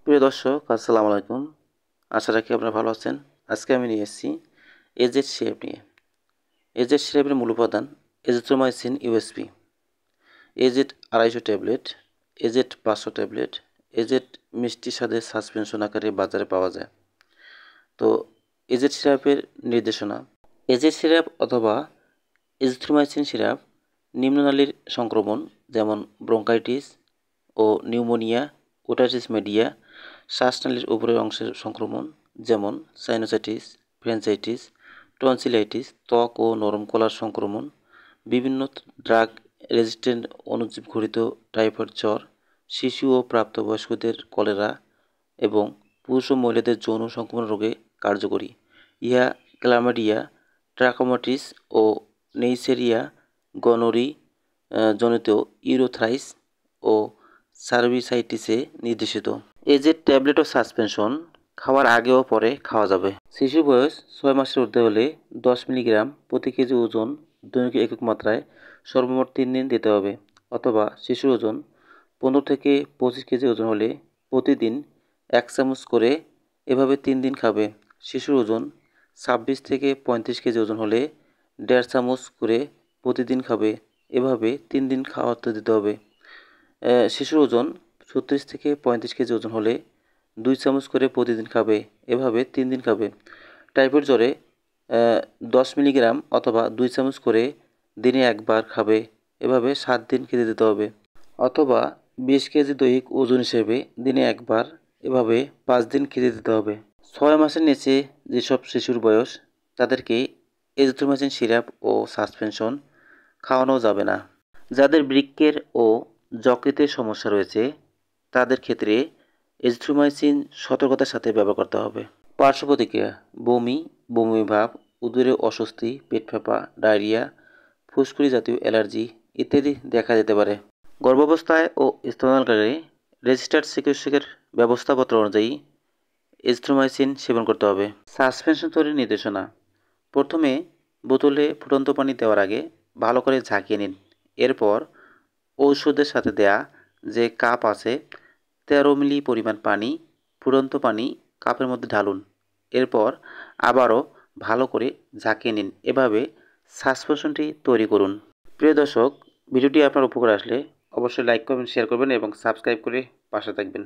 প্রিয় দর্শক, আসসালামু আলাইকুম। আশা রাখি আপনারা ভালো আছেন। আজকে আমি নিয়ে এসেছি এজেড সিরাপ নিয়ে। এজেড সিরাপের মূল উপাদান azithromycin USP, AZ 250 tablet, AZ 500 tablet, AZ মিষ্টি স্বাদের সাসপেনশন আকারে বাজারে পাওয়া যায়। তো এজেড সিরাপের নির্দেশনা: এজেড সিরাপ অথবা এজিথ্রোমাইসিন সিরাপ নিম্ননালীর সংক্রমণ যেমন ব্রঙ্কাইটিস ও নিউমোনিয়া, ওটাইটিস মিডিয়া, শ্বাসনালীর উপরের অংশের সংক্রমণ যেমন সাইনোসাইটিস, ব্রঙ্কাইটিস, টনসিলাইটিস, ত্বক ও নরম কলার সংক্রমণ, বিভিন্ন ড্রাগ রেজিস্ট্যান্ট অণুজীব ঘটিত টাইফয়েড জ্বর, শিশু ও প্রাপ্তবয়স্কদের কলেরা এবং পুরুষ ও মহিলাদের যৌন সংক্রমণ রোগে কার্যকরী। ইহা ক্লামাইডিয়া, ট্রাকোমাটিস ও নেইসেরিয়া গনোরি জনিত ইউরোথ্রাইস ও সার্ভিসাইটিসে নির্দেশিত। এজেড ট্যাবলেট ও সাসপেনশন খাওয়ার আগে ও পরে খাওয়া যাবে। শিশু বয়স 6 মাসের ঊর্ধ্বে হলে 10 মিলিগ্রাম প্রতি কেজি ওজন দৈনিক একক মাত্রায় সর্বমোট 3 দিন দিতে হবে, অথবা শিশুর ওজন 15 থেকে 25 কেজি ওজন হলে প্রতিদিন 1 চামচ করে এভাবে 3 দিন খাবে। শিশুর ওজন 26 থেকে 35 কেজি ওজন হলে 1.5 চামচ করে প্রতিদিন খাবে। এভাবে 3 দিন খাওয়াতে দিতে হবে। শিশুর ওজন 36 থেকে 35 কেজি ওজন হলে 2 চামচ করে প্রতিদিন খাবে। এভাবে 3 দিন খাবে। টাইফয়েড জ্বরে 10 মিলিগ্রাম অথবা 2 চামচ করে দিনে একবার খাবে। এভাবে 7 দিন খেতে দিতে হবে। অথবা 20 কেজি দৈহিক ওজন হিসেবে দিনে একবার, এভাবে 5 দিন খেতে দিতে হবে। 6 মাসের নিচে যেসব শিশুর বয়স, তাদেরকে এজিথ্রোমাইসিন সিরাপ ও সাসপেনশন খাওয়ানো যাবে না। যাদের বৃক্কের ও যকৃতের সমস্যা রয়েছে, তাদের ক্ষেত্রে এজিথ্রোমাইসিন সতর্কতার সাথে ব্যবহার করতে হবে। পার্শ্ব প্রতিক্রিয়া: বমি, বমি ভাব, উদরে অস্বস্তি, পেট ফাঁপা, ডায়রিয়া, ফুসকুড়ি জাতীয় অ্যালার্জি ইত্যাদি দেখা যেতে পারে। গর্ভাবস্থায় ও স্তন্যদানকালে রেজিস্টার্ড চিকিৎসকের ব্যবস্থাপত্র অনুযায়ী এজিথ্রোমাইসিন সেবন করতে হবে। সাসপেনশন তৈরির নির্দেশনা: প্রথমে বোতলে ফুটন্ত পানি দেওয়ার আগে ভালো করে ঝাঁকিয়ে নিন। এরপর ঔষধের সাথে দেয়া যে কাপ আছে 13 মিলি পরিমাণ পানি, ফুটন্ত পানি কাপের মধ্যে ঢালুন। এরপর আবারও ভালো করে ঝাঁকিয়ে নিন। এভাবে সাসপেনশনটি তৈরি করুন। প্রিয় দর্শক, ভিডিওটি আপনার উপকারে আসলে অবশ্যই লাইক করবেন, শেয়ার করবেন এবং সাবস্ক্রাইব করে পাশে থাকবেন।